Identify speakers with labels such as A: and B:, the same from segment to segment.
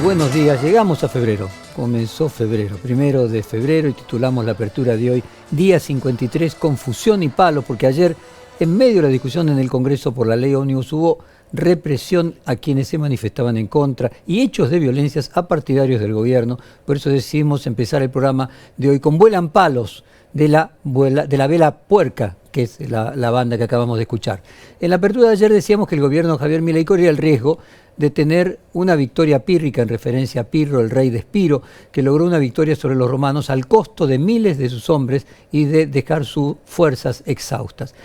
A: buenos días. Llegamos a febrero, comenzó febrero, 1 de febrero, y titulamos la apertura de hoy Día 53, Confusión y Palo, porque ayer, en medio de la discusión en el Congreso por la ley ómnibus, hubo represión a quienes se manifestaban en contra y hechos de violencias a partidarios del gobierno. Por eso decidimos empezar el programa de hoy con Vuelan Palos, de la Vela Puerca, que es la banda que acabamos de escuchar. En la apertura de ayer decíamos que el gobierno de Javier Milei corría el riesgo de tener una victoria pírrica, en referencia a Pirro, el rey de Espiro, que logró una victoria sobre los romanos al costo de miles de sus hombres y de dejar sus fuerzas exhaustas.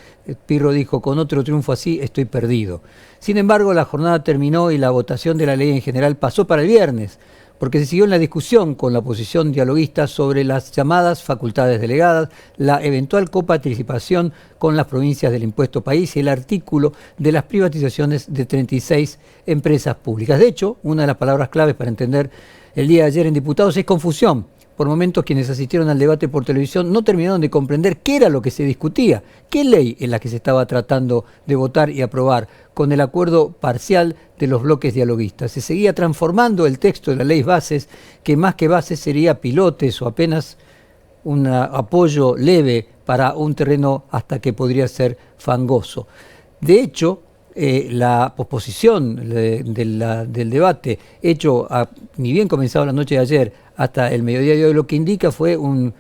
A: Pirro dijo: con otro triunfo así estoy perdido. Sin embargo, la jornada terminó y la votación de la ley en general pasó para el viernes, porque se siguió en la discusión con la oposición dialoguista sobre las llamadas facultades delegadas, la eventual coparticipación con las provincias del impuesto país y el artículo de las privatizaciones de 36 empresas públicas. De hecho, una de las palabras claves para entender el día de ayer en diputados es confusión. Por momentos quienes asistieron al debate por televisión no terminaron de comprender qué era lo que se discutía, qué ley en la que se estaba tratando de votar y aprobar, con el acuerdo parcial de los bloques dialoguistas. Se seguía transformando el texto de la ley bases, que más que bases sería pilotes o apenas un apoyo leve para un terreno hasta que podría ser fangoso. De hecho, la posposición del debate, hecho ni bien comenzado la noche de ayer hasta el mediodía de hoy, lo que indica fue un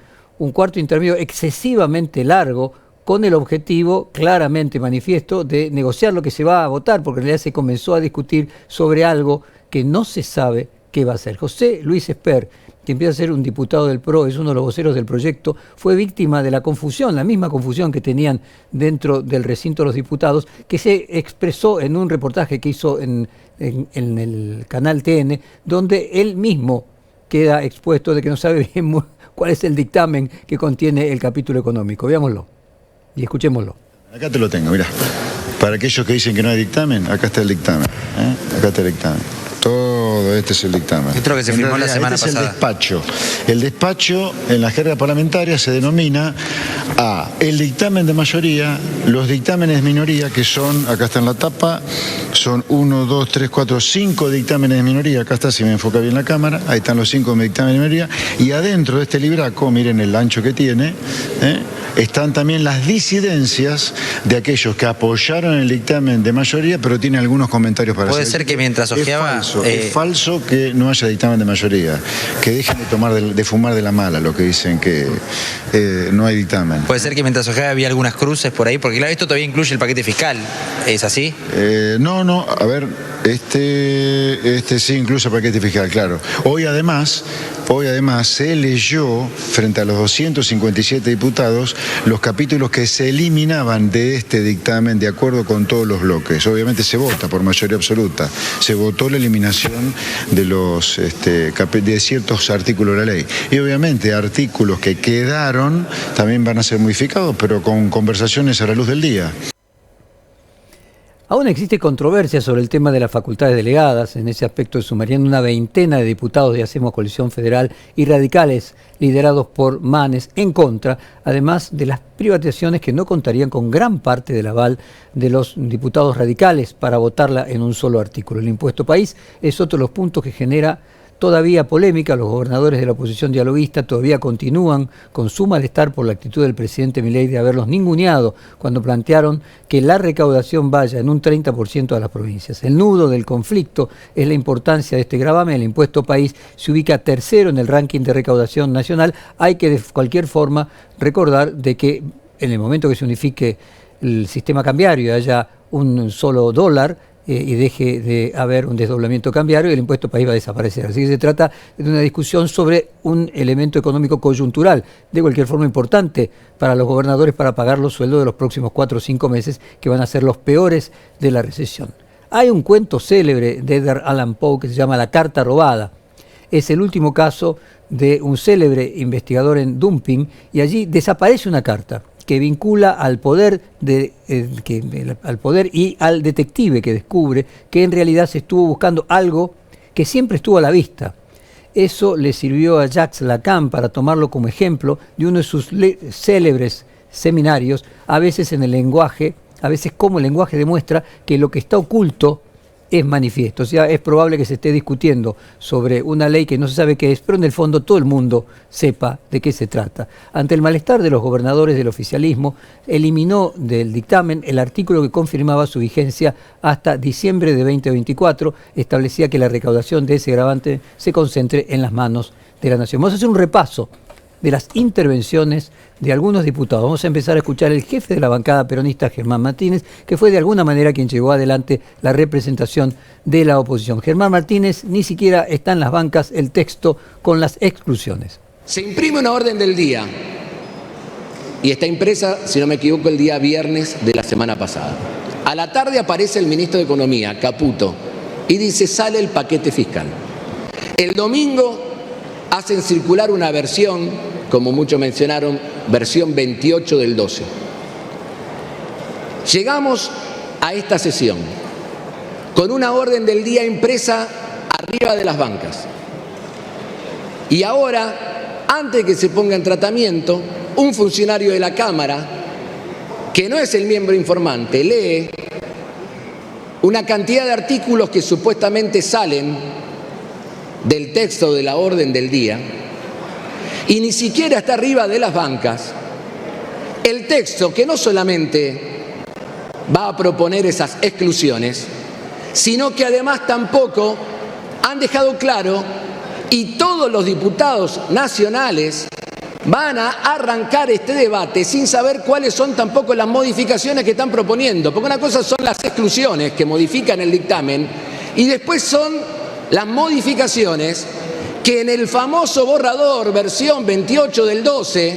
A: cuarto intermedio excesivamente largo, con el objetivo claramente manifiesto de negociar lo que se va a votar, porque en realidad se comenzó a discutir sobre algo que no se sabe qué va a ser. José Luis Esper, que empieza a ser un diputado del PRO, es uno de los voceros del proyecto, fue víctima de la confusión, la misma confusión que tenían dentro del recinto los diputados, que se expresó en un reportaje que hizo en el canal TN, donde él mismo queda expuesto de que no sabe bien cuál es el dictamen que contiene el capítulo económico. Veámoslo y escuchémoslo.
B: Acá te lo tengo, mirá. Para aquellos que dicen que no hay dictamen, acá está el dictamen. Acá está el dictamen. Todo este es el dictamen.
C: Esto es lo que se firmó la semana pasada.
B: Es el despacho. El despacho en la jerga parlamentaria se denomina el dictamen de mayoría, los dictámenes de minoría, que son, acá está en la tapa, son 1, 2, 3, 4, 5 dictámenes de minoría. Acá está, si me enfoca bien la cámara, ahí están los 5 dictámenes de minoría. Y adentro de este libraco, miren el ancho que tiene, están también las disidencias de aquellos que apoyaron el dictamen de mayoría, pero tienen algunos comentarios para hacer.
C: Puede ser que mientras hojeaba...
B: Es falso que no haya dictamen de mayoría, que dejen de fumar de la mala, lo que dicen que no hay dictamen.
C: Puede ser que mientras hojeaba había algunas cruces por ahí, porque claro, esto todavía incluye el paquete fiscal, ¿es así?
B: No, a ver, este sí incluye el paquete fiscal, claro. Hoy además se leyó, frente a los 257 diputados, los capítulos que se eliminaban de este dictamen de acuerdo con todos los bloques. Obviamente se vota por mayoría absoluta. Se votó la eliminación de ciertos artículos de la ley. Y obviamente artículos que quedaron también van a ser modificados, pero con conversaciones a la luz del día.
A: Aún existe controversia sobre el tema de las facultades delegadas. En ese aspecto sumarían una veintena de diputados de Hacemos Coalición Federal y radicales liderados por Manes en contra, además de las privatizaciones que no contarían con gran parte del aval de los diputados radicales para votarla en un solo artículo. El impuesto país es otro de los puntos que genera todavía polémica. Los gobernadores de la oposición dialoguista todavía continúan con su malestar por la actitud del presidente Milei de haberlos ninguneado cuando plantearon que la recaudación vaya en un 30% a las provincias. El nudo del conflicto es la importancia de este gravamen. El impuesto país se ubica tercero en el ranking de recaudación nacional. Hay que de cualquier forma recordar de que en el momento que se unifique el sistema cambiario y haya un solo dólar, y deje de haber un desdoblamiento cambiario, el impuesto país va a desaparecer. Así que se trata de una discusión sobre un elemento económico coyuntural, de cualquier forma importante para los gobernadores para pagar los sueldos de los próximos 4 o 5 meses, que van a ser los peores de la recesión. Hay un cuento célebre de Edgar Allan Poe que se llama La carta robada. Es el último caso de un célebre investigador en dumping, y allí desaparece una carta que vincula al poder y al detective que descubre que en realidad se estuvo buscando algo que siempre estuvo a la vista. Eso le sirvió a Jacques Lacan para tomarlo como ejemplo de uno de sus célebres seminarios, a veces como el lenguaje demuestra que lo que está oculto es manifiesto. O sea, es probable que se esté discutiendo sobre una ley que no se sabe qué es, pero en el fondo todo el mundo sepa de qué se trata. Ante el malestar de los gobernadores del oficialismo, eliminó del dictamen el artículo que confirmaba su vigencia hasta diciembre de 2024, establecía que la recaudación de ese gravante se concentre en las manos de la nación. Vamos a hacer un repaso de las intervenciones de algunos diputados. Vamos a empezar a escuchar al jefe de la bancada peronista, Germán Martínez, que fue de alguna manera quien llevó adelante la representación de la oposición. Germán Martínez, ni siquiera está en las bancas el texto con las exclusiones.
D: Se imprime una orden del día y está impresa, si no me equivoco, el día viernes de la semana pasada. A la tarde aparece el ministro de Economía, Caputo, y dice: sale el paquete fiscal. El domingo hacen circular una versión, como muchos mencionaron, versión 28 del 12. Llegamos a esta sesión con una orden del día impresa arriba de las bancas. Y ahora, antes de que se ponga en tratamiento, un funcionario de la Cámara, que no es el miembro informante, lee una cantidad de artículos que supuestamente salen del texto de la orden del día, y ni siquiera está arriba de las bancas el texto que no solamente va a proponer esas exclusiones, sino que además tampoco han dejado claro, y todos los diputados nacionales van a arrancar este debate sin saber cuáles son tampoco las modificaciones que están proponiendo, porque una cosa son las exclusiones que modifican el dictamen y después son las modificaciones que en el famoso borrador versión 28 del 12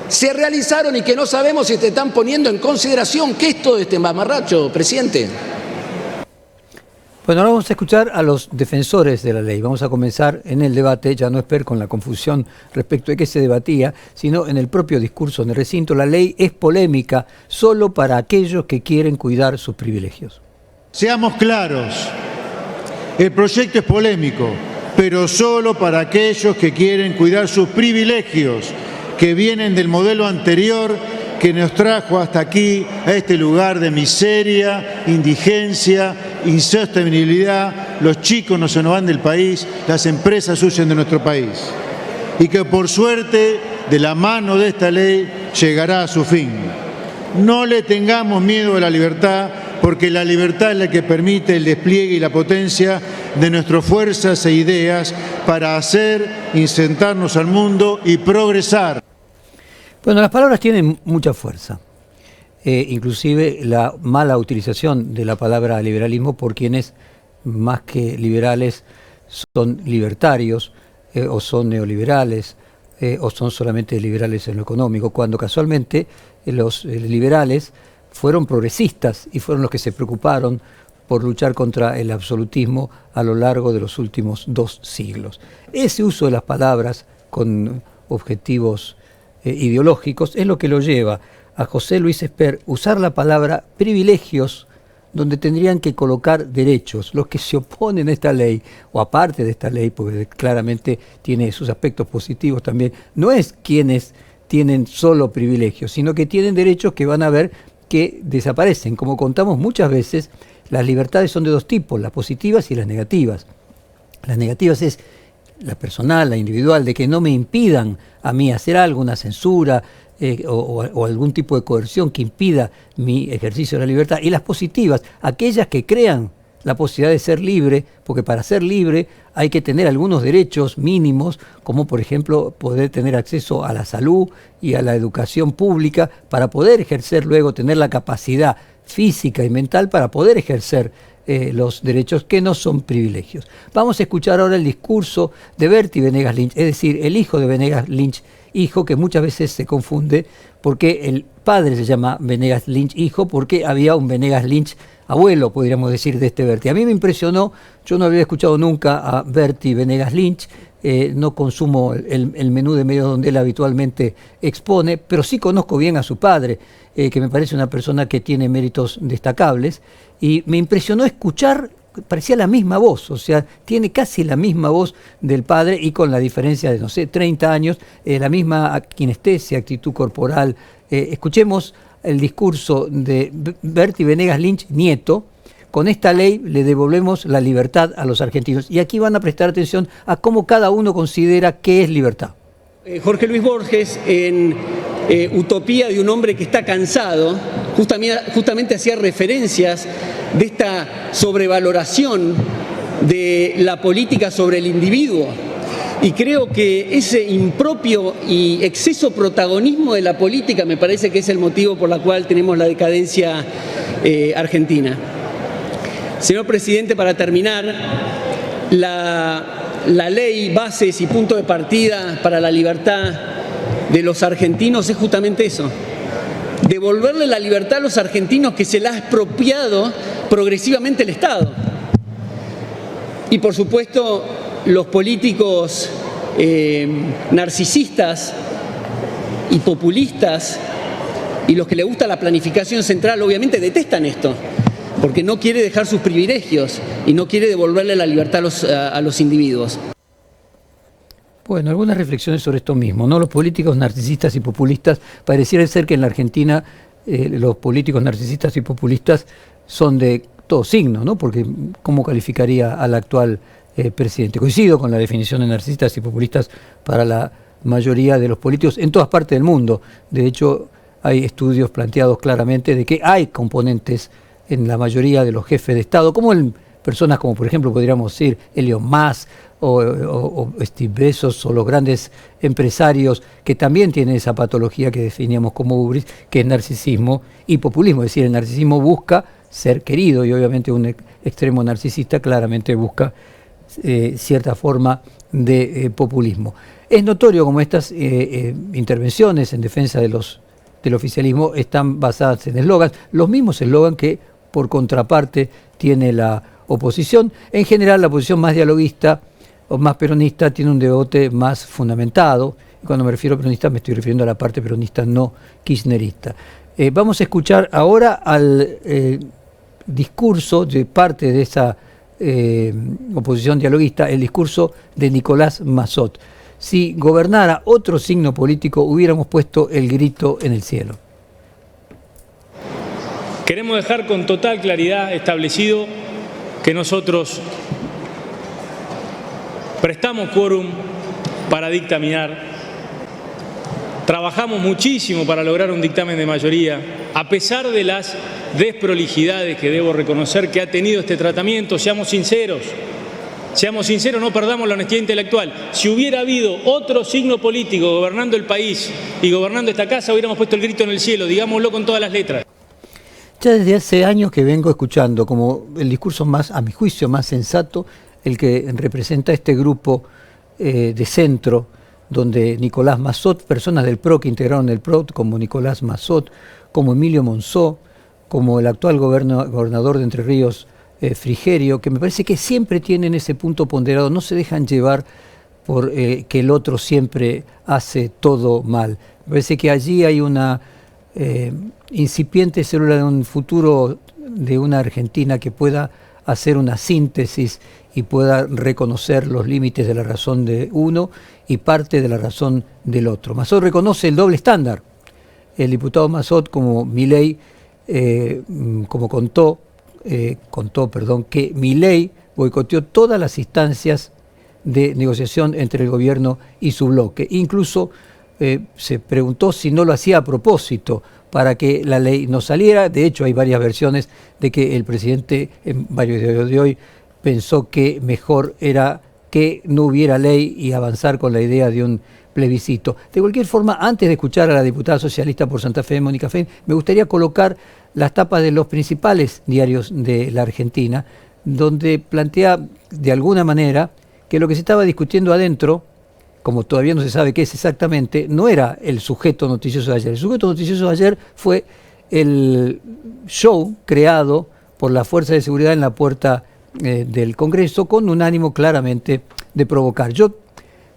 D: se realizaron y que no sabemos si se están poniendo en consideración. ¿Qué es todo este mamarracho, presidente?
A: Bueno, ahora vamos a escuchar a los defensores de la ley. Vamos a comenzar en el debate, ya no es con la confusión respecto de qué se debatía, sino en el propio discurso en el recinto. La ley es polémica solo para aquellos que quieren cuidar sus privilegios.
E: Seamos claros. El proyecto es polémico, pero solo para aquellos que quieren cuidar sus privilegios, que vienen del modelo anterior que nos trajo hasta aquí, a este lugar de miseria, indigencia, insostenibilidad. Los chicos no se nos van del país, las empresas huyen de nuestro país. Y que por suerte, de la mano de esta ley, llegará a su fin. No le tengamos miedo a la libertad, porque la libertad es la que permite el despliegue y la potencia de nuestras fuerzas e ideas para hacer, insertarnos al mundo y progresar.
A: Bueno, las palabras tienen mucha fuerza. Inclusive la mala utilización de la palabra liberalismo por quienes, más que liberales, son libertarios o son neoliberales o son solamente liberales en lo económico, cuando casualmente los liberales fueron progresistas y fueron los que se preocuparon por luchar contra el absolutismo a lo largo de los últimos 2 siglos. Ese uso de las palabras con objetivos ideológicos es lo que lo lleva a José Luis Esper usar la palabra privilegios donde tendrían que colocar derechos. Los que se oponen a esta ley, o aparte de esta ley, porque claramente tiene sus aspectos positivos también, no es quienes tienen solo privilegios, sino que tienen derechos que van a ver que desaparecen. Como contamos muchas veces, las libertades son de 2 tipos, las positivas y las negativas. Las negativas es la personal, la individual, de que no me impidan a mí hacer algo, una censura o algún tipo de coerción que impida mi ejercicio de la libertad. Y las positivas, aquellas que crean la posibilidad de ser libre, porque para ser libre hay que tener algunos derechos mínimos, como por ejemplo poder tener acceso a la salud y a la educación pública, para poder ejercer luego, tener la capacidad física y mental para poder ejercer los derechos que no son privilegios. Vamos a escuchar ahora el discurso de Bertie Venegas Lynch, es decir, el hijo de Venegas Lynch, hijo, que muchas veces se confunde porque el padre se llama Venegas Lynch hijo, porque había un Venegas Lynch abuelo, podríamos decir, de este Bertie. A mí me impresionó, yo no había escuchado nunca a Bertie Venegas Lynch, no consumo el menú de medios donde él habitualmente expone, pero sí conozco bien a su padre, que me parece una persona que tiene méritos destacables, y me impresionó escuchar, parecía la misma voz, o sea, tiene casi la misma voz del padre y con la diferencia de, no sé, 30 años, la misma kinestesia, actitud corporal. Escuchemos el discurso de Bertie Venegas Lynch, nieto, con esta ley le devolvemos la libertad a los argentinos. Y aquí van a prestar atención a cómo cada uno considera qué es libertad.
F: Jorge Luis Borges, en Utopía de un hombre que está cansado, justamente hacía referencias de esta sobrevaloración de la política sobre el individuo. Y creo que ese impropio y exceso protagonismo de la política me parece que es el motivo por el cual tenemos la decadencia argentina. Señor presidente, para terminar, la ley, bases y punto de partida para la libertad de los argentinos es justamente eso. Devolverle la libertad a los argentinos que se la ha expropiado progresivamente el Estado. Y por supuesto, los políticos narcisistas y populistas y los que les gusta la planificación central obviamente detestan esto, porque no quiere dejar sus privilegios y no quiere devolverle la libertad a los individuos.
A: Bueno, algunas reflexiones sobre esto mismo, ¿no? Los políticos narcisistas y populistas, pareciera ser que en la Argentina los políticos narcisistas y populistas son de todo signo, ¿no? Porque ¿cómo calificaría al actual presidente? Coincido con la definición de narcisistas y populistas para la mayoría de los políticos en todas partes del mundo. De hecho, hay estudios planteados claramente de que hay componentes en la mayoría de los jefes de Estado, como en personas como, por ejemplo, podríamos decir Elon Musk o Steve Bezos o los grandes empresarios que también tienen esa patología que definíamos como hubris, que es narcisismo y populismo. Es decir, el narcisismo busca ser querido y obviamente un extremo narcisista claramente busca cierta forma de populismo. Es notorio como estas intervenciones en defensa del oficialismo están basadas en eslogans, los mismos eslogans que por contraparte tiene la oposición. En general, la oposición más dialoguista o más peronista tiene un debate más fundamentado. Y cuando me refiero a peronista me estoy refiriendo a la parte peronista no kirchnerista. Vamos a escuchar ahora al discurso de parte de esa oposición dialoguista, el discurso de Nicolás Massot. Si gobernara otro signo político, hubiéramos puesto el grito en el cielo.
G: Queremos dejar con total claridad establecido que nosotros prestamos quórum para dictaminar, trabajamos muchísimo para lograr un dictamen de mayoría, a pesar de las desprolijidades que debo reconocer que ha tenido este tratamiento. Seamos sinceros, no perdamos la honestidad intelectual. Si hubiera habido otro signo político gobernando el país y gobernando esta casa, hubiéramos puesto el grito en el cielo, digámoslo con todas las letras.
A: Ya desde hace años que vengo escuchando como el discurso más, a mi juicio, más sensato, el que representa este grupo de centro, donde Nicolás Massot, personas del PRO que integraron el PRO, como Nicolás Massot, como Emilio Monzó, como el actual gobernador de Entre Ríos, Frigerio, que me parece que siempre tienen ese punto ponderado, no se dejan llevar por que el otro siempre hace todo mal. Me parece que allí hay una incipiente célula de un futuro de una Argentina que pueda hacer una síntesis y pueda reconocer los límites de la razón de uno y parte de la razón del otro. Massot reconoce el doble estándar. El diputado Massot, como Milei, como contó, que Milei boicoteó todas las instancias de negociación entre el gobierno y su bloque. Incluso se preguntó si no lo hacía a propósito para que la ley no saliera. De hecho, hay varias versiones de que el presidente, en varios días de hoy, pensó que mejor era que no hubiera ley y avanzar con la idea de un plebiscito. De cualquier forma, antes de escuchar a la diputada socialista por Santa Fe, Mónica Fein, me gustaría colocar las tapas de los principales diarios de la Argentina, donde plantea de alguna manera que lo que se estaba discutiendo adentro, como todavía no se sabe qué es exactamente, no era el sujeto noticioso de ayer. El sujeto noticioso de ayer fue el show creado por la Fuerza de Seguridad en la puerta del Congreso con un ánimo claramente de provocar. Yo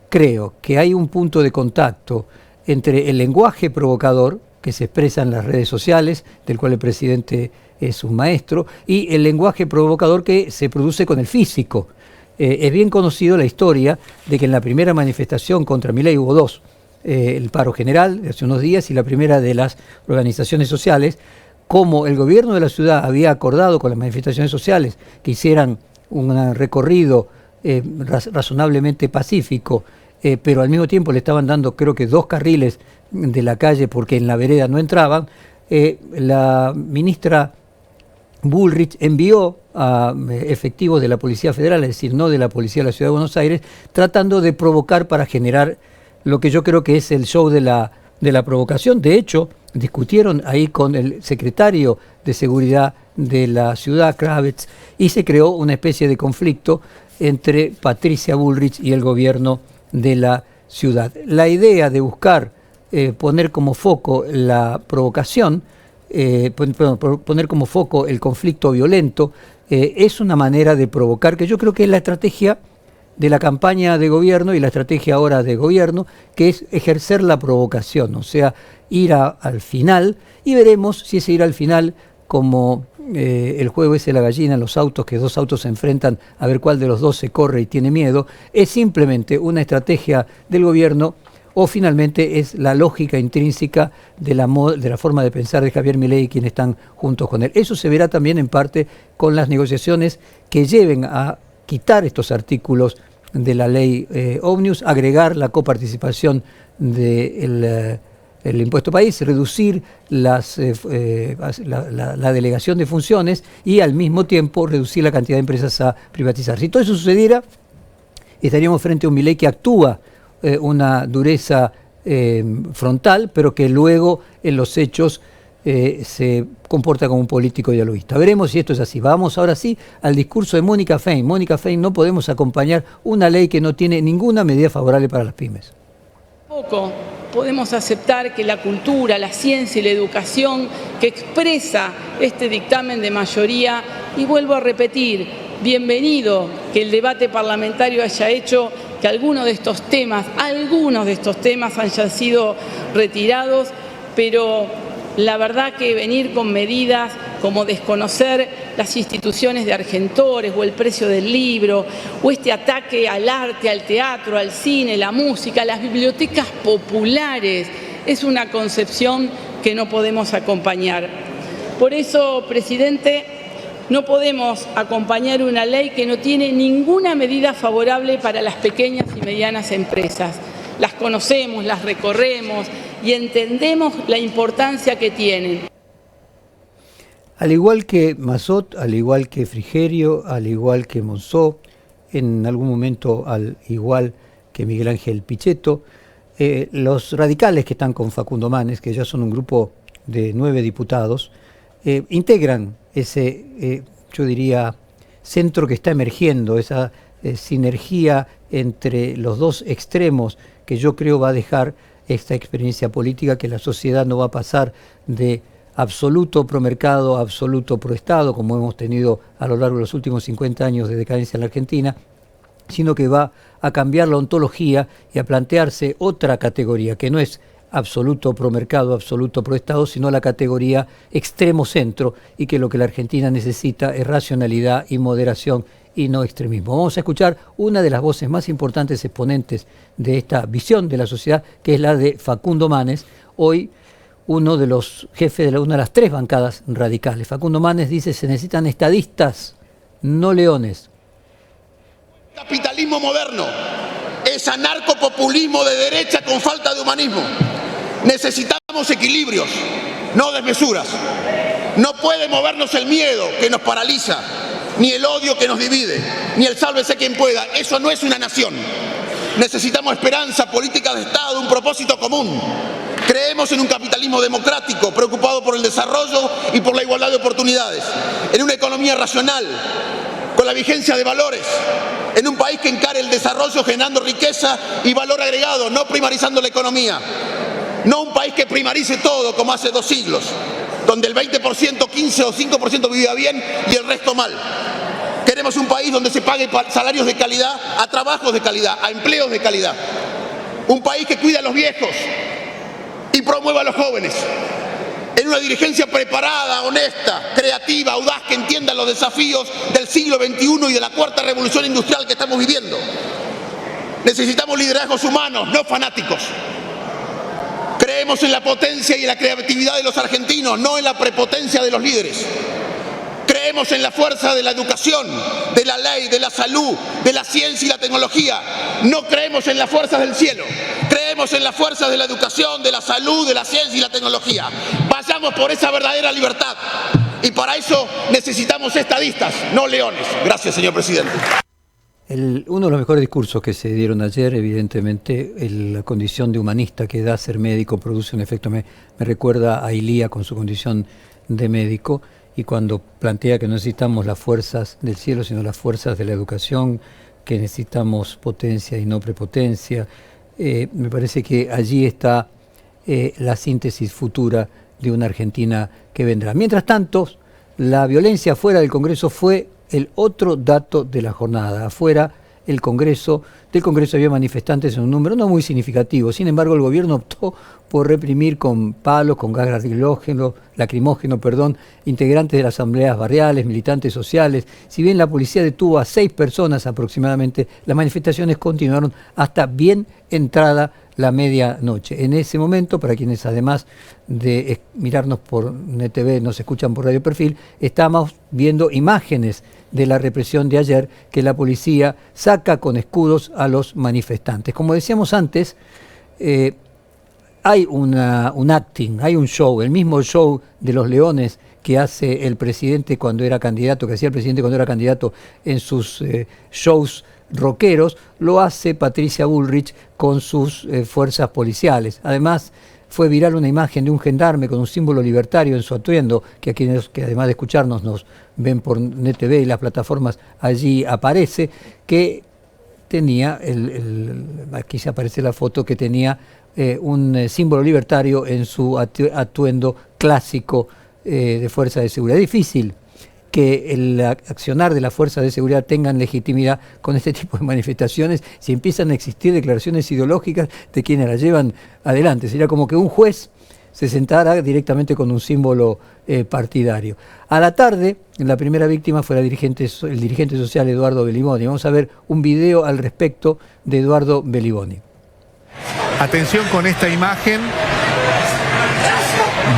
A: creo que hay un punto de contacto entre el lenguaje provocador que se expresa en las redes sociales, del cual el presidente es un maestro, y el lenguaje provocador que se produce con el físico. Es bien conocido la historia de que en la primera manifestación contra Milei hubo dos, el paro general de hace unos días y la primera de las organizaciones sociales, como el gobierno de la ciudad había acordado con las manifestaciones sociales que hicieran un recorrido razonablemente pacífico, pero al mismo tiempo le estaban dando creo que 2 carriles de la calle porque en la vereda no entraban, la ministra Bullrich envió a efectivos de la Policía Federal, es decir, no de la Policía de la Ciudad de Buenos Aires, tratando de provocar para generar lo que yo creo que es el show de la provocación. De hecho, discutieron ahí con el secretario de Seguridad de la ciudad, Kravitz, y se creó una especie de conflicto entre Patricia Bullrich y el gobierno de la ciudad. La idea de buscar poner como foco la provocación, poner como foco el conflicto violento, es una manera de provocar que yo creo que es la estrategia de la campaña de gobierno y la estrategia ahora de gobierno, que es ejercer la provocación, o sea, ir al final, y veremos si ese ir al final, como el juego ese de la gallina, los autos, que 2 autos se enfrentan a ver cuál de los 2 se corre y tiene miedo, es simplemente una estrategia del gobierno o finalmente es la lógica intrínseca de la forma de pensar de Javier Milei y quienes están juntos con él. Eso se verá también en parte con las negociaciones que lleven a quitar estos artículos de la ley Omnibus, agregar la coparticipación del impuesto país, reducir la delegación de funciones y al mismo tiempo reducir la cantidad de empresas a privatizar. Si todo eso sucediera, estaríamos frente a un Milei que actúa una dureza frontal, pero que luego en los hechos se comporta como un político dialoguista. Veremos si esto es así. Vamos ahora sí al discurso de Mónica Fein. Mónica Fein, no podemos acompañar una ley que no tiene ninguna medida favorable para las pymes.
H: Poco podemos aceptar que la cultura, la ciencia y la educación que expresa este dictamen de mayoría, y vuelvo a repetir, bienvenido que el debate parlamentario haya hecho que algunos de estos temas hayan sido retirados, pero la verdad que venir con medidas como desconocer las instituciones de Argentores o el precio del libro o este ataque al arte, al teatro, al cine, la música, las bibliotecas populares, es una concepción que no podemos acompañar. Por eso, presidente, no podemos acompañar una ley que no tiene ninguna medida favorable para las pequeñas y medianas empresas. Las conocemos, las recorremos y entendemos la importancia que tienen.
A: Al igual que Massot, al igual que Frigerio, al igual que Monzó, en algún momento al igual que Miguel Ángel Pichetto, los radicales que están con Facundo Manes, que ya son un grupo de 9 diputados, integran ese, yo diría, centro que está emergiendo, esa sinergia entre los 2 extremos que yo creo va a dejar esta experiencia política, que la sociedad no va a pasar de absoluto promercado a absoluto proestado, como hemos tenido a lo largo de los últimos 50 años de decadencia en la Argentina, sino que va a cambiar la ontología y a plantearse otra categoría, que no es absoluto promercado, absoluto proestado, sino la categoría extremo centro, y que lo que la Argentina necesita es racionalidad y moderación y no extremismo. Vamos a escuchar una de las voces más importantes exponentes de esta visión de la sociedad, que es la de Facundo Manes, hoy uno de los jefes de una de las 3 bancadas radicales. Facundo Manes dice: se necesitan estadistas, no leones.
I: Capitalismo moderno es anarcopopulismo de derecha con falta de humanismo. Necesitamos equilibrios, no desmesuras. No puede movernos el miedo que nos paraliza, ni el odio que nos divide, ni el sálvese quien pueda. Eso no es una nación. Necesitamos esperanza, política de Estado, un propósito común. Creemos en un capitalismo democrático, preocupado por el desarrollo y por la igualdad de oportunidades, en una economía racional, con la vigencia de valores, en un país que encare el desarrollo generando riqueza y valor agregado, no primarizando la economía. No un país que primarice todo como hace 2 siglos, donde el 20%, 15 o 5% vivía bien y el resto mal. Queremos un país donde se pague salarios de calidad, a trabajos de calidad, a empleos de calidad. Un país que cuida a los viejos y promueva a los jóvenes. En una dirigencia preparada, honesta, creativa, audaz, que entienda los desafíos del siglo XXI y de la 4ª revolución industrial que estamos viviendo. Necesitamos liderazgos humanos, no fanáticos. Creemos en la potencia y en la creatividad de los argentinos, no en la prepotencia de los líderes. Creemos en la fuerza de la educación, de la ley, de la salud, de la ciencia y la tecnología. No creemos en las fuerzas del cielo. Creemos en las fuerzas de la educación, de la salud, de la ciencia y la tecnología. Vayamos por esa verdadera libertad. Y para eso necesitamos estadistas, no leones. Gracias, señor presidente.
A: Uno de los mejores discursos que se dieron ayer, evidentemente, la condición de humanista que da ser médico produce un efecto, me recuerda a Ilía con su condición de médico, y cuando plantea que no necesitamos las fuerzas del cielo, sino las fuerzas de la educación, que necesitamos potencia y no prepotencia, me parece que allí está la síntesis futura de una Argentina que vendrá. Mientras tanto, la violencia fuera del Congreso fue el otro dato de la jornada. Afuera del Congreso había manifestantes en un número no muy significativo. Sin embargo, el gobierno optó por reprimir con palos, con gas lacrimógeno, integrantes de las asambleas barriales, militantes sociales. Si bien la policía detuvo a 6 personas aproximadamente, las manifestaciones continuaron hasta bien entrada la medianoche. En ese momento, para quienes además de mirarnos por NetTV nos escuchan por Radio Perfil, estamos viendo imágenes de la represión de ayer, que la policía saca con escudos a los manifestantes. Como decíamos antes, hay un acting, hay un show, el mismo show de los leones que hace el presidente cuando era candidato, que hacía el presidente cuando era candidato en sus shows rockeros, lo hace Patricia Bullrich con sus fuerzas policiales. Además, fue viral una imagen de un gendarme con un símbolo libertario en su atuendo, que aquellos que además de escucharnos nos ven por NetTV y las plataformas, allí aparece, que tenía, aquí se aparece la foto, que tenía un símbolo libertario en su atuendo clásico de fuerza de seguridad. Es difícil que el accionar de las fuerzas de seguridad tengan legitimidad con este tipo de manifestaciones si empiezan a existir declaraciones ideológicas de quienes las llevan adelante. Sería como que un juez se sentara directamente con un símbolo partidario. A la tarde, la primera víctima fue el dirigente social Eduardo Beliboni. Vamos a ver un video al respecto de Eduardo Beliboni.
J: Atención con esta imagen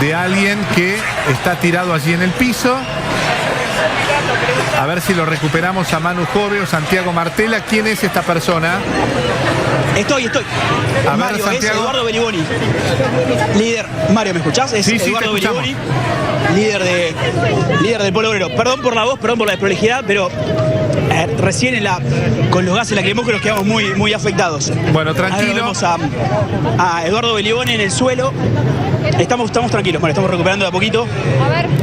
J: de alguien que está tirado allí en el piso. A ver si lo recuperamos a Manu Jove o Santiago Martela. ¿Quién es esta persona?
K: Estoy.
J: A ver,
K: Mario,
J: Santiago.
K: es Eduardo Beliboni. Líder. Mario, ¿me escuchás? Es
J: sí,
K: Eduardo
J: te
K: Beliboni, líder del Pueblo Obrero. Perdón por la voz, perdón por la desprolijidad, pero recién con los gases lacrimógenos quedamos muy afectados.
J: Bueno, tranquilo.
K: Ahora vemos a Eduardo Beliboni en el suelo. Estamos tranquilos, Mario, estamos recuperando de a poquito.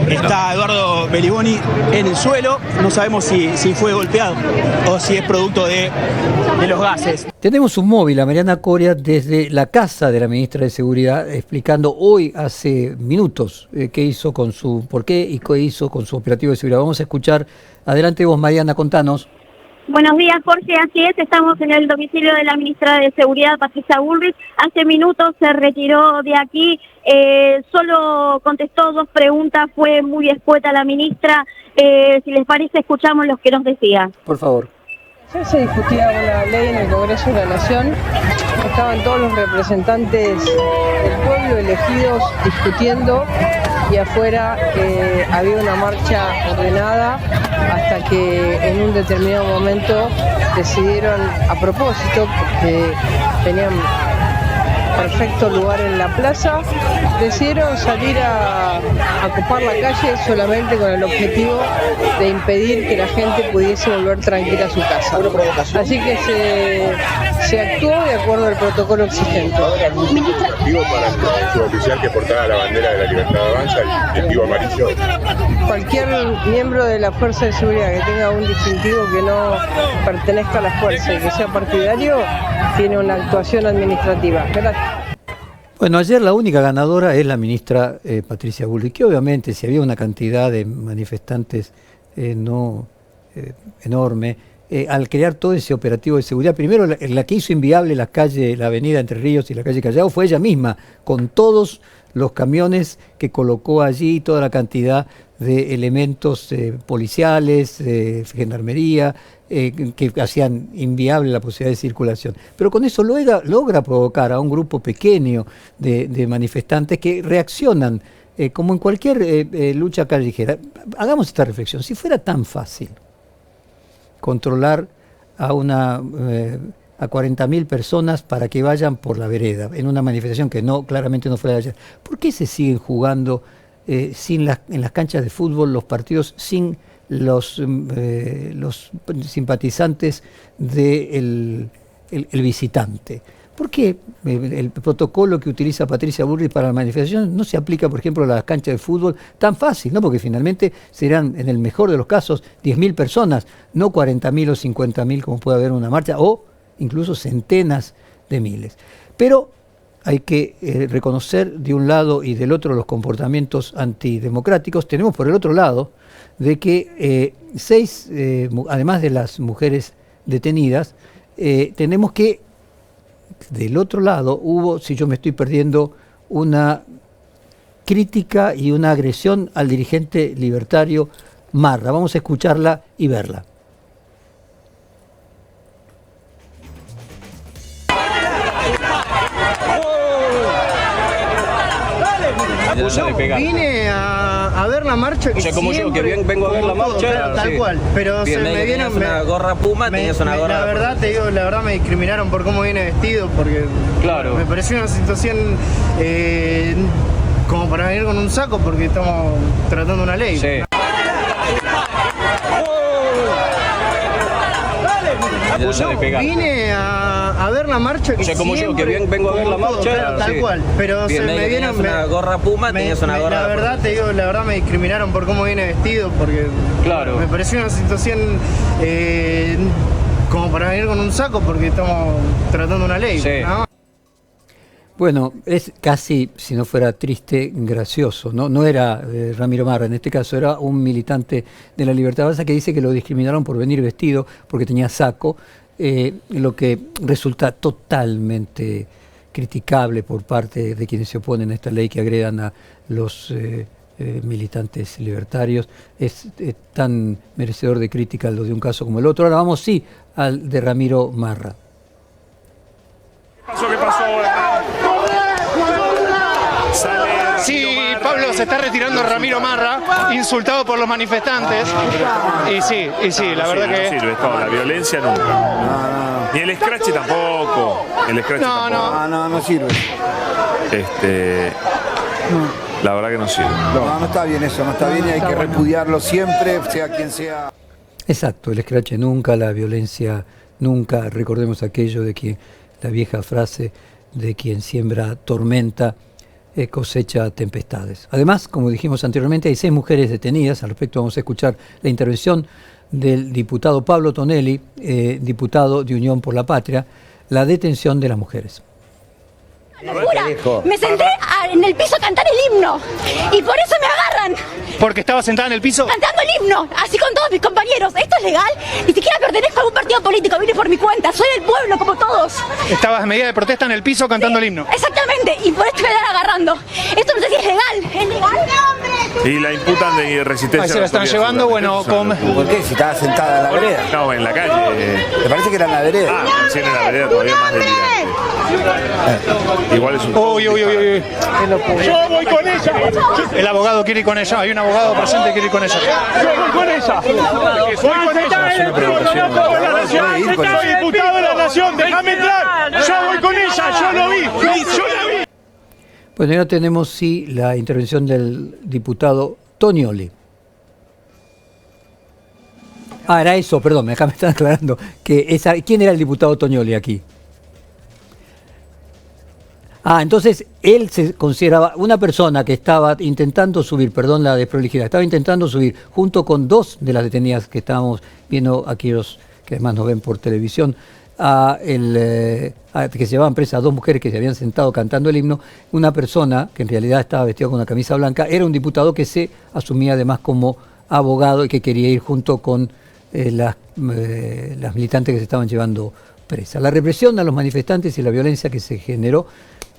K: Está Eduardo Beliboni en el suelo. No sabemos si fue golpeado o si es producto de los gases.
A: Tenemos un móvil a Mariana Coria desde la casa de la ministra de Seguridad, explicando hoy, hace minutos, por qué y qué hizo con su operativo de seguridad. Vamos a escuchar. Adelante vos, Mariana, contanos.
L: Buenos días, Jorge. Así es, estamos en el domicilio de la ministra de Seguridad, Patricia Bullrich. Hace minutos se retiró de aquí, solo contestó 2 preguntas, fue muy escueta la ministra. Si les parece, escuchamos lo que nos decía.
A: Por favor.
M: Ayer se discutía una ley en el Congreso de la Nación, estaban todos los representantes del pueblo elegidos discutiendo, y afuera había una marcha ordenada hasta que en un determinado momento decidieron, a propósito, porque tenían perfecto lugar en la plaza, decidieron salir a ocupar la calle solamente con el objetivo de impedir que la gente pudiese volver tranquila a su casa. Así que se actuó de acuerdo al protocolo existente.
N: ¿Algún motivo para el suboficial que portaba la bandera de la Libertad Avanza, el distintivo amarillo?
M: Cualquier miembro de la Fuerza de Seguridad que tenga un distintivo que no pertenezca a la fuerza y que sea partidario, tiene una actuación administrativa. Gracias.
A: Bueno, ayer la única ganadora es la ministra Patricia Bullrich, que obviamente si había una cantidad de manifestantes enorme, al crear todo ese operativo de seguridad, primero la que hizo inviable la avenida Entre Ríos y la calle Callao fue ella misma, con todos los camiones que colocó allí, toda la cantidad de elementos policiales, gendarmería, que hacían inviable la posibilidad de circulación. Pero con eso logra provocar a un grupo pequeño de manifestantes que reaccionan como en cualquier lucha callejera. Hagamos esta reflexión. Si fuera tan fácil controlar a 40.000 personas para que vayan por la vereda en una manifestación que claramente no fue de ayer, ¿por qué se siguen jugando en las canchas de fútbol los partidos sin los simpatizantes del visitante? ¿Por qué el protocolo que utiliza Patricia Bullrich para la manifestación no se aplica, por ejemplo, a las canchas de fútbol tan fácil? ¿No? Porque finalmente serán, en el mejor de los casos, 10.000 personas, no 40.000 o 50.000 como puede haber en una marcha, o incluso centenas de miles. Pero hay que reconocer de un lado y del otro los comportamientos antidemocráticos. Tenemos por el otro lado de que además de las mujeres detenidas, tenemos que del otro lado hubo, si yo me estoy perdiendo, una crítica y una agresión al dirigente libertario Marra. Vamos a escucharla y verla.
O: Vine a ver la marcha.
P: O sea, como siempre, yo, que vengo a ver la marcha.
O: Tal
P: sí.
O: cual, pero
P: bien,
O: se me vieron...
P: una gorra Puma, tenías una gorra...
O: La verdad, te digo, la verdad me discriminaron por cómo viene vestido, porque
P: claro.
O: Me pareció una situación como para venir con un saco, porque estamos tratando una ley.
P: Sí.
O: Vine a ver la marcha.
P: O sea, como siempre, yo, que vengo a ver la marcha.
O: Tal cual, pero
P: bien,
O: se me vieron...
P: una gorra Puma, tenías una gorra...
O: La verdad, te digo, la verdad me discriminaron por cómo viene vestido, porque
P: claro.
O: Me pareció una situación como para venir con un saco, porque estamos tratando una ley.
P: Sí.
O: ¿No?
A: Bueno, es casi, si no fuera triste, gracioso, ¿no? No era Ramiro Marra, en este caso era un militante de la Libertad Avanza que dice que lo discriminaron por venir vestido porque tenía saco, lo que resulta totalmente criticable por parte de quienes se oponen a esta ley que agredan a los militantes libertarios. Es tan merecedor de crítica lo de un caso como el otro. Ahora vamos sí al de Ramiro Marra.
Q: ¿Qué pasó?
R: Sí, Pablo, se está retirando Ramiro Marra, insultado por los manifestantes. Y sí, la verdad que...
Q: No sirve todo, la violencia nunca. Ni el scratch tampoco. El scratch tampoco.
S: No sirve.
Q: La verdad que no sirve.
S: No está bien eso, no está bien y hay que repudiarlo siempre, sea quien sea.
A: Exacto, el scratch nunca, la violencia nunca. Recordemos aquello de que la vieja frase de quien siembra tormenta cosecha tempestades. Además, como dijimos anteriormente, hay 6 mujeres detenidas. Al respecto vamos a escuchar la intervención del diputado Pablo Tonelli, diputado de Unión por la Patria, la detención de las mujeres.
T: Locura. Me senté en el piso a cantar el himno y por eso me agarran.
R: ¿Porque estaba sentada en el piso?
T: Cantando el himno, así con todos mis compañeros. ¿Esto es legal? Ni siquiera pertenezco a algún partido político, vine por mi cuenta, soy del pueblo como todos.
R: Estabas en medida de protesta en el piso cantando el himno.
T: Exactamente, y por esto me están agarrando. Esto no sé si es legal. ¿Es legal?
Q: Y la imputan de resistencia.
R: Se la están llevando, bueno, con...
S: ¿Por qué? Si estaba sentada en la vereda.
Q: No, en la calle.
S: Me parece que era en la vereda.
Q: Ah, si en la vereda todavía más delirante. Igual es un...
R: Uy. Yo voy con ella. El abogado quiere ir con ella. Hay un abogado presente que quiere ir con ella.
Q: Yo voy con ella. Voy con ella. Soy diputado de la Nación. Déjame entrar. Yo voy con ella. Yo lo vi. Yo la vi.
A: Bueno, ya tenemos sí la intervención del diputado Tonioli. Era eso, perdón, acá me están aclarando. ¿Quién era el diputado Tonioli aquí? Entonces él se consideraba una persona que estaba intentando subir, perdón la desprolijidad, estaba intentando subir junto con 2 de las detenidas que estábamos viendo, aquellos que además nos ven por televisión, que se llevaban presa a 2 mujeres que se habían sentado cantando el himno. Una persona que en realidad estaba vestida con una camisa blanca era un diputado que se asumía además como abogado y que quería ir junto con las militantes que se estaban llevando presas. La represión a los manifestantes y la violencia que se generó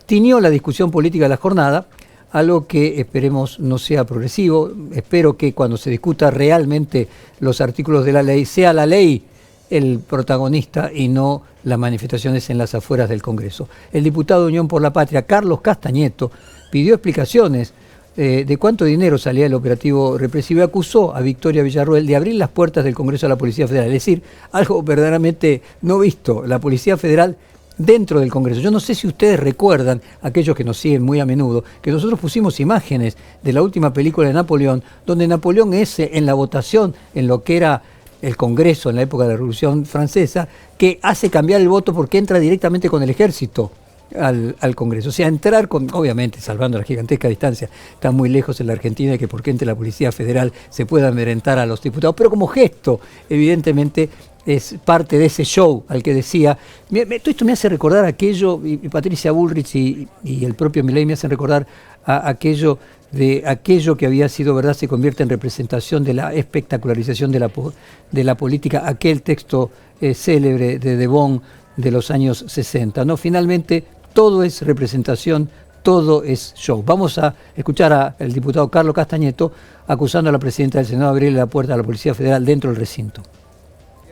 A: tiñó la discusión política de la jornada, algo que esperemos no sea progresivo. Espero que cuando se discuta realmente los artículos de la ley, sea la ley el protagonista y no las manifestaciones en las afueras del Congreso. El diputado de Unión por la Patria, Carlos Castañeto, pidió explicaciones de cuánto dinero salía del operativo represivo y acusó a Victoria Villarroel de abrir las puertas del Congreso a la Policía Federal. Es decir, algo verdaderamente no visto, la Policía Federal dentro del Congreso. Yo no sé si ustedes recuerdan, aquellos que nos siguen muy a menudo, que nosotros pusimos imágenes de la última película de Napoleón, donde Napoleón en la votación, en lo que era el Congreso en la época de la Revolución Francesa, que hace cambiar el voto porque entra directamente con el ejército al Congreso. O sea, entrar con, obviamente, salvando la gigantesca distancia, está muy lejos en la Argentina de que porque entre la Policía Federal se pueda amedrentar a los diputados, pero como gesto, evidentemente, es parte de ese show al que decía. Todo esto me hace recordar aquello, y Patricia Bullrich y el propio Milei me hacen recordar aquello que había sido verdad se convierte en representación de la espectacularización de la política, aquel texto célebre de De Bon de los años 60, ¿no? Finalmente, todo es representación, todo es show. Vamos a escuchar al diputado Carlos Castañeto acusando a la presidenta del Senado de abrirle la puerta a la Policía Federal dentro del recinto.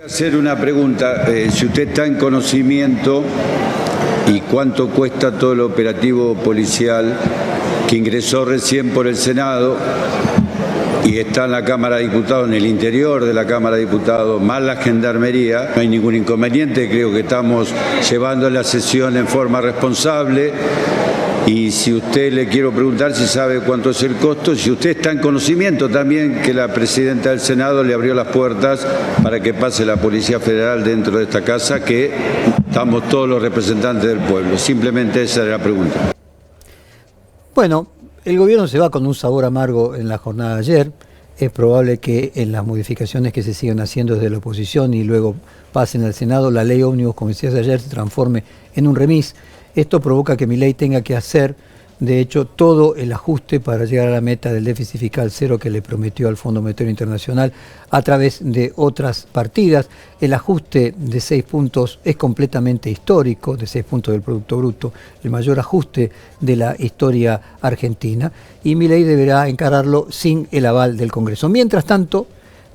U: Hacer una pregunta, si usted está en conocimiento y cuánto cuesta todo el operativo policial que ingresó recién por el Senado y está en la Cámara de Diputados, en el interior de la Cámara de Diputados, más la Gendarmería, no hay ningún inconveniente, creo que estamos llevando la sesión en forma responsable. Y si usted le quiero preguntar si sabe cuánto es el costo, si usted está en conocimiento también que la presidenta del Senado le abrió las puertas para que pase la Policía Federal dentro de esta casa, que estamos todos los representantes del pueblo. Simplemente esa era la pregunta.
A: Bueno, el gobierno se va con un sabor amargo en la jornada de ayer. Es probable que en las modificaciones que se siguen haciendo desde la oposición y luego pasen al Senado, la ley ómnibus, como decías ayer, se transforme en un remis. Esto provoca que Milei tenga que hacer, de hecho, todo el ajuste para llegar a la meta del déficit fiscal cero que le prometió al Fondo Monetario Internacional a través de otras partidas. El ajuste de 6 puntos es completamente histórico, de 6 puntos del Producto Bruto, el mayor ajuste de la historia argentina, y Milei deberá encararlo sin el aval del Congreso. Mientras tanto,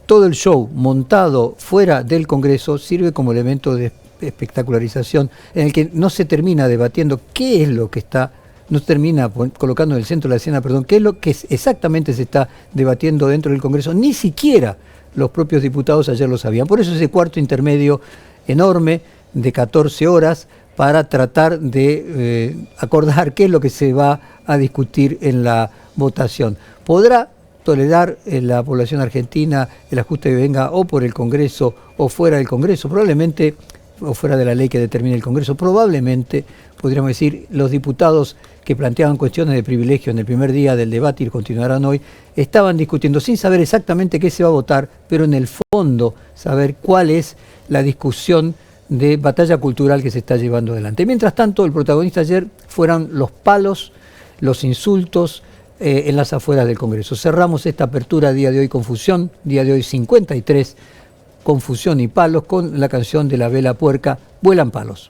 A: todo el show montado fuera del Congreso sirve como elemento de espectacularización en el que no se termina debatiendo qué es lo que está, no termina colocando en el centro de la escena, qué es lo que exactamente se está debatiendo dentro del Congreso. Ni siquiera los propios diputados ayer lo sabían. Por eso ese cuarto intermedio enorme de 14 horas para tratar de acordar qué es lo que se va a discutir en la votación. ¿Podrá tolerar la población argentina el ajuste que venga o por el Congreso o fuera del Congreso? Probablemente, o fuera de la ley que determine el Congreso, probablemente, podríamos decir, los diputados que planteaban cuestiones de privilegio en el primer día del debate y continuarán hoy, estaban discutiendo sin saber exactamente qué se va a votar, pero en el fondo saber cuál es la discusión de batalla cultural que se está llevando adelante. Mientras tanto, el protagonista ayer fueron los palos, los insultos en las afueras del Congreso. Cerramos esta apertura día de hoy Confusión, día de hoy 53, Confusión y Palos, con la canción de La Vela Puerca, Vuelan Palos.